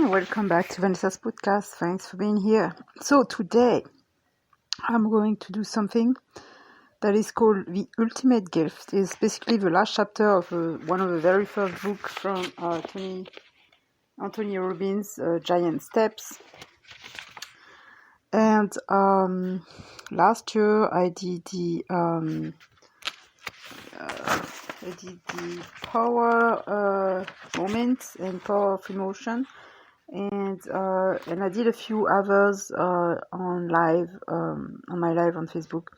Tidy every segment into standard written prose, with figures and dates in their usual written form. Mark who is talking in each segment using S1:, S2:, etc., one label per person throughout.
S1: Welcome back to Vanessa's podcast. Thanks for being here. So today I'm going to do something that is called The Ultimate Gift. It's basically the last chapter of one of the very first books from Anthony Robbins, Giant Steps. And last year I did the power moments and power of emotion. And I did a few others on my live on Facebook.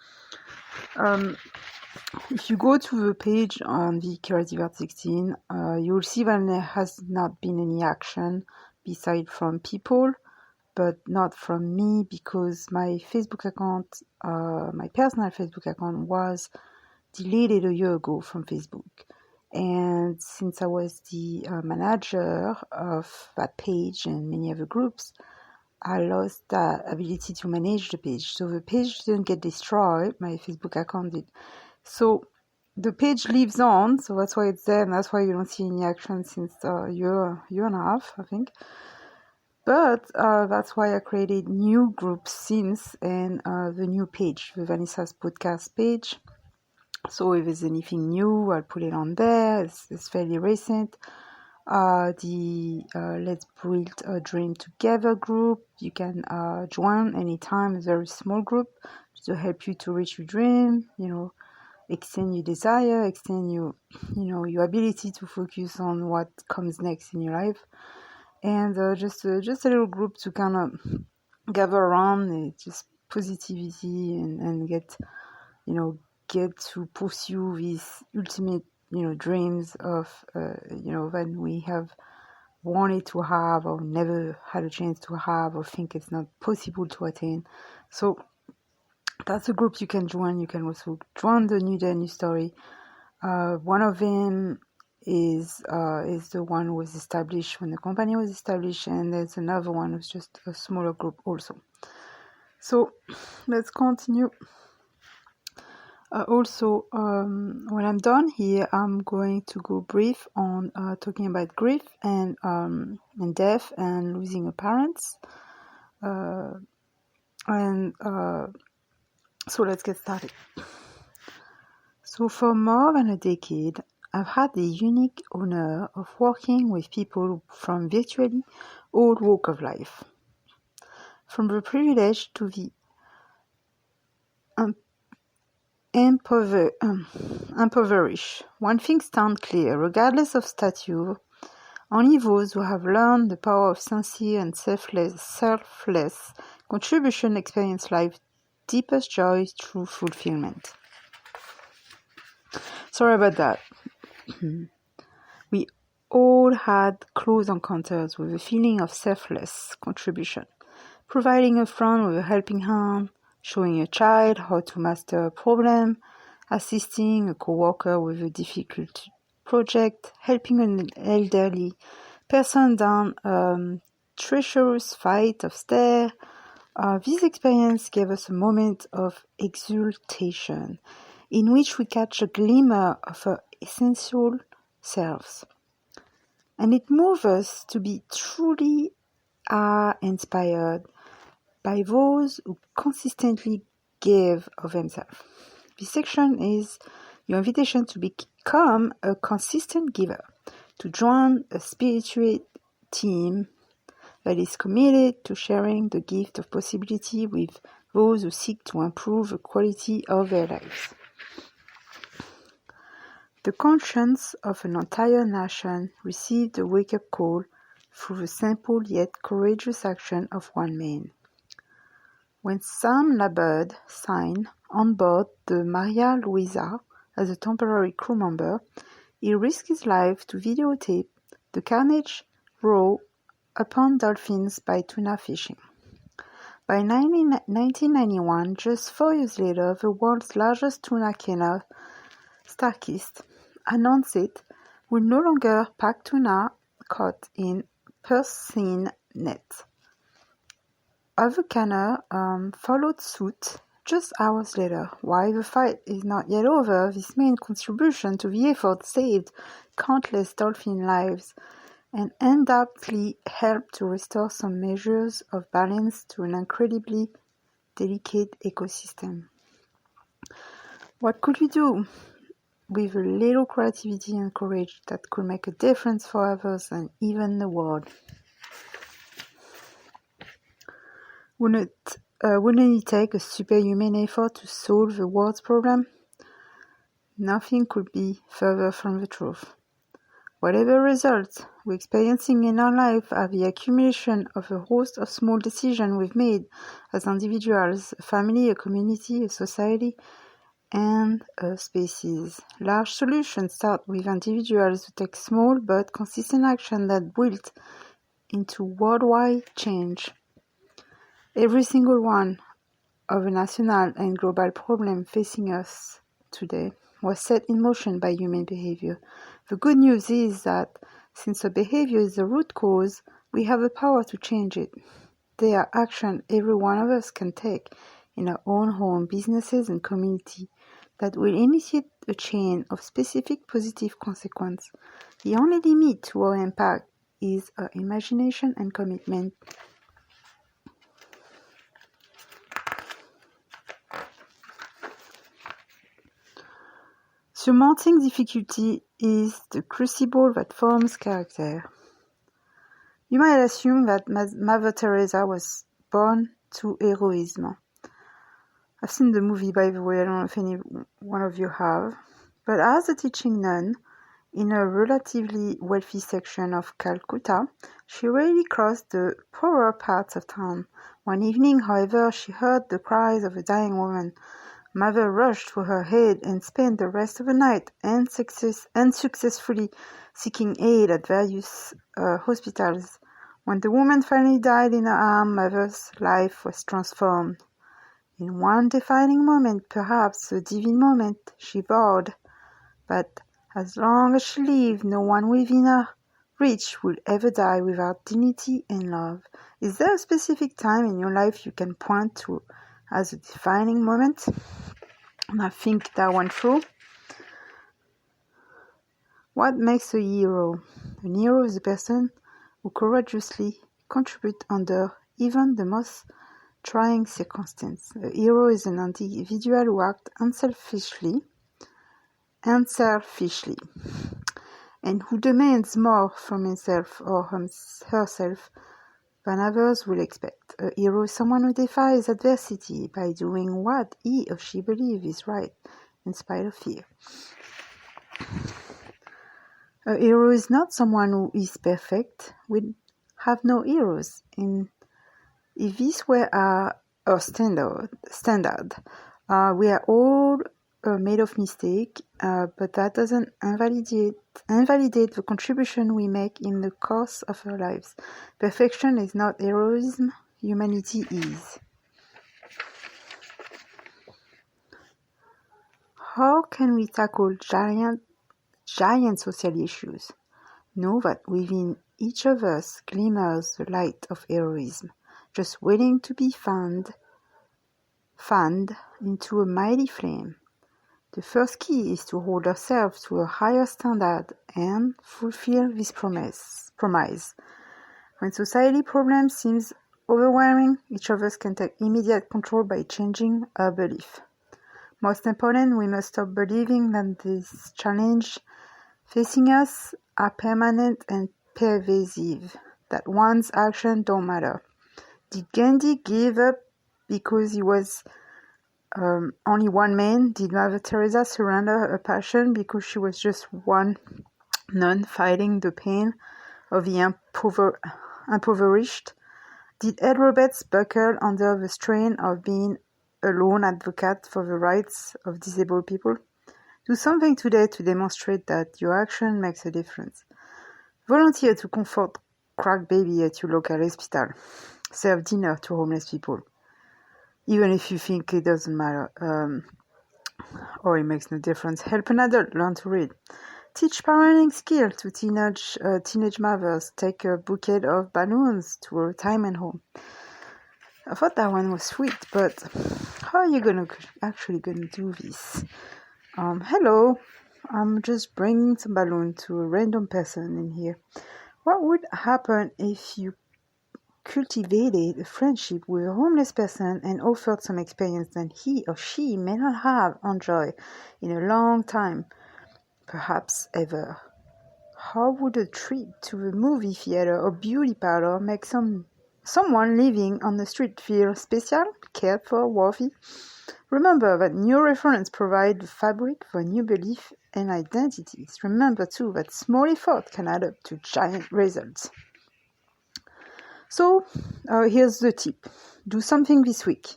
S1: If you go to the page on the Creative Art 16, you will see that there has not been any action beside from people, but not from me, because my Facebook account, my personal Facebook account, was deleted a year ago from Facebook. And since I was the manager of that page and many other groups, I lost that ability to manage the page. So the page didn't get destroyed, my Facebook account did. So the page lives on, so that's why it's there, and that's why you don't see any action since a year and a half, I think. But that's why I created new groups since, and the new page, the Vanessa's podcast page. So if there's anything new, I'll put it on there. It's fairly recent. The Let's Build a Dream Together group, you can join anytime. It's a very small group to help you to reach your dream, extend your desire, extend your ability to focus on what comes next in your life. And just a little group to kind of gather around, just positivity and get to pursue these ultimate, dreams of, that we have wanted to have or never had a chance to have or think it's not possible to attain. So that's a group you can join. You can also join the New Day, New Story. One of them is the one who was established when the company was established, and there's another one who's just a smaller group also. So let's continue. When I'm done here, I'm going to go brief on talking about grief and death and losing a parents. So let's get started. So for more than a decade, I've had the unique honor of working with people from virtually all walks of life. From the privileged to the impoverished. One thing stands clear: regardless of stature, only those who have learned the power of sincere and selfless contribution experience life's deepest joys through fulfillment. Sorry about that. We all had close encounters with a feeling of selfless contribution, providing a friend with a helping hand, showing a child how to master a problem, assisting a coworker with a difficult project, helping an elderly person down a treacherous flight of stairs. This experience gave us a moment of exultation in which we catch a glimmer of our essential selves. And it moves us to be truly inspired by those who consistently give of themselves. This section is your invitation to become a consistent giver, to join a spiritual team that is committed to sharing the gift of possibility with those who seek to improve the quality of their lives. The conscience of an entire nation received a wake-up call through the simple yet courageous action of one man. When Sam Labird signed on board the Maria Luisa as a temporary crew member, he risked his life to videotape the carnage wrought upon dolphins by tuna fishing. By 1991, just 4 years later, the world's largest tuna killer, Starkist, announced it would no longer pack tuna caught in porcine nets. Other canners followed suit just hours later. While the fight is not yet over, this main contribution to the effort saved countless dolphin lives and undoubtedly help to restore some measures of balance to an incredibly delicate ecosystem. What could we do with a little creativity and courage that could make a difference for others and even the world? Wouldn't it take a superhuman effort to solve the world's problem? Nothing could be further from the truth. Whatever results we're experiencing in our life are the accumulation of a host of small decisions we've made as individuals, a family, a community, a society, and a species. Large solutions start with individuals who take small but consistent action that build into worldwide change. Every single one of the national and global problems facing us today was set in motion by human behavior. The good news is that since the behavior is the root cause, we have the power to change it. There are actions every one of us can take in our own home, businesses, and community that will initiate a chain of specific positive consequences. The only limit to our impact is our imagination and commitment. Surmounting difficulty is the crucible that forms character. You might assume that Mother Teresa was born to heroism. I've seen the movie, by the way, I don't know if any one of you have. But as a teaching nun in a relatively wealthy section of Calcutta, she rarely crossed the poorer parts of town. One evening, however, she heard the cries of a dying woman. Mother rushed to her aid and spent the rest of the night unsuccessfully seeking aid at various hospitals. When the woman finally died in her arms, Mother's life was transformed. In one defining moment, perhaps a divine moment, she vowed, but as long as she lived, no one within her reach would ever die without dignity and love. Is there a specific time in your life you can point to as a defining moment? And I think that one through. What makes a hero? An hero is a person who courageously contributes under even the most trying circumstances. A hero is an individual who acts unselfishly, and who demands more from himself or herself than others will expect. A hero is someone who defies adversity by doing what he or she believes is right, in spite of fear. A hero is not someone who is perfect. We have no heroes. And if this were our standard, we are all made of mistakes, but that doesn't invalidate the contribution we make in the course of our lives. Perfection is not heroism, humanity is. How can we tackle giant social issues? Know that within each of us glimmers the light of heroism, just waiting to be fanned into a mighty flame. The first key is to hold ourselves to a higher standard and fulfill this promise. When society problems seems overwhelming, each of us can take immediate control by changing our belief. Most important, we must stop believing that these challenges facing us are permanent and pervasive, that one's actions don't matter. Did Gandhi give up because he was only one man? Did Mother Teresa surrender her passion because she was just one nun fighting the pain of the impoverished? Did Ed Roberts buckle under the strain of being a lone advocate for the rights of disabled people? Do something today to demonstrate that your action makes a difference. Volunteer to comfort crack baby at your local hospital. Serve dinner to homeless people. Even if you think it doesn't matter or it makes no difference. Help an adult learn to read. Teach parenting skills to teenage mothers. Take a bouquet of balloons to a retirement home. I thought that one was sweet, but how are you actually gonna do this? Hello, I'm just bringing some balloon to a random person in here. What would happen if you cultivated a friendship with a homeless person and offered some experience that he or she may not have enjoyed in a long time, perhaps ever? How would a trip to a movie theater or beauty parlor make someone living on the street feel special, cared for, worthy? Remember that new references provide the fabric for new beliefs and identities. Remember too that small effort can add up to giant results. So, here's the tip. Do something this week.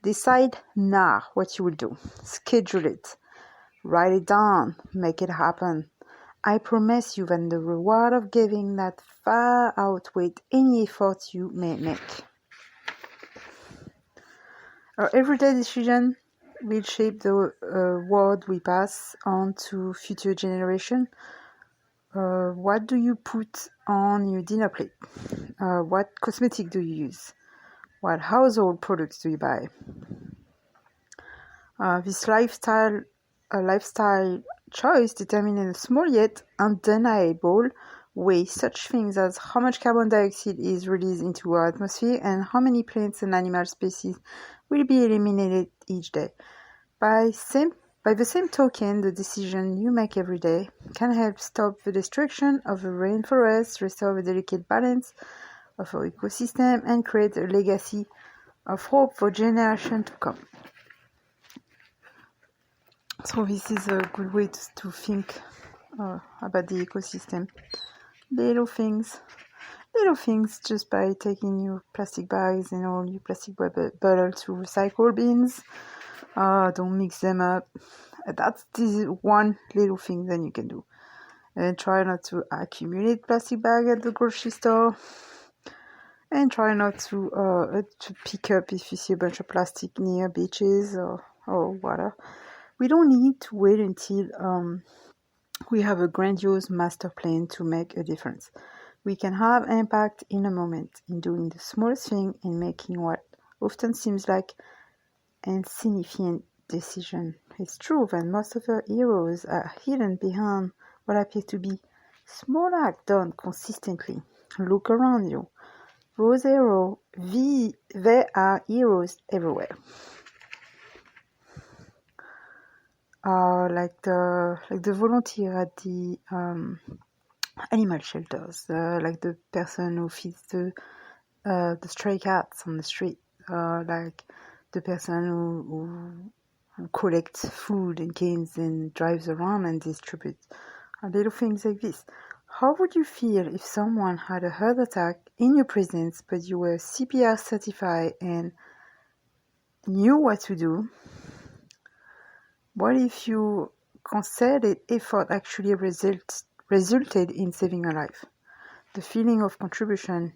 S1: Decide now what you will do. Schedule it. Write it down. Make it happen. I promise you that the reward of giving that far outweighs any effort you may make. Our everyday decision will shape the world we pass on to future generations. What do you put on your dinner plate? What cosmetic do you use? What household products do you buy? This lifestyle choice determined in a small yet undeniable way such things as how much carbon dioxide is released into our atmosphere and how many plants and animal species will be eliminated each day. By the same token, the decision you make every day can help stop the destruction of the rainforest, restore the delicate balance of our ecosystem, and create a legacy of hope for generations to come. So this is a good way to think about the ecosystem. Little things just by taking your plastic bags and all your plastic bottles to recycle bins. Don't mix them up. This is one little thing that you can do. And try not to accumulate plastic bag at the grocery store. And try not to pick up if you see a bunch of plastic near beaches or water. We don't need to wait until we have a grandiose master plan to make a difference. We can have impact in a moment, in doing the smallest thing, in making what often seems like an insignificant decision. It's true that most of our heroes are hidden behind what appear to be small acts done consistently. Look around you. Those heroes, there are heroes everywhere. Like the volunteer at the animal shelters, like the person who feeds the stray cats on the street, like the person who collects food in cans and drives around and distributes little things like this. How would you feel if someone had a heart attack in your presence, but you were CPR certified and knew what to do? What if your concerted effort actually resulted in saving a life? The feeling of contribution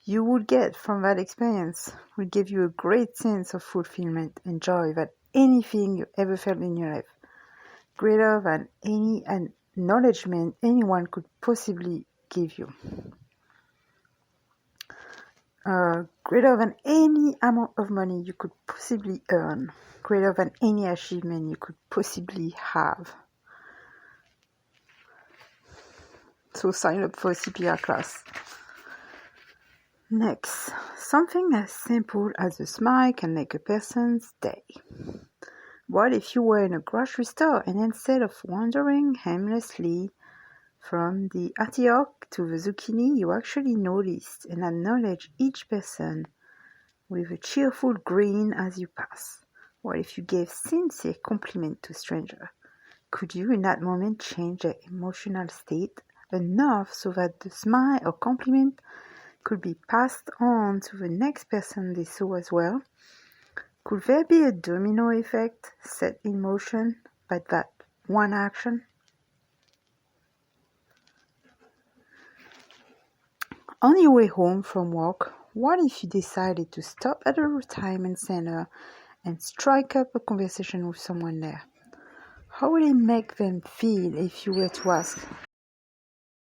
S1: you would get from that experience would give you a great sense of fulfillment and joy than anything you ever felt in your life, greater than any acknowledgement anyone could possibly give you, greater than any amount of money you could possibly earn, greater than any achievement you could possibly have. So sign up for a CPR class. Next, something as simple as a smile can make a person's day. What if you were in a grocery store and instead of wandering aimlessly from the artichoke to the zucchini, you actually noticed and acknowledged each person with a cheerful grin as you pass? What if you gave sincere compliment to a stranger? Could you in that moment change their emotional state enough so that the smile or compliment could be passed on to the next person they saw as well? Could there be a domino effect set in motion by that one action? On your way home from work, what if you decided to stop at a retirement center and strike up a conversation with someone there? How will it make them feel if you were to ask,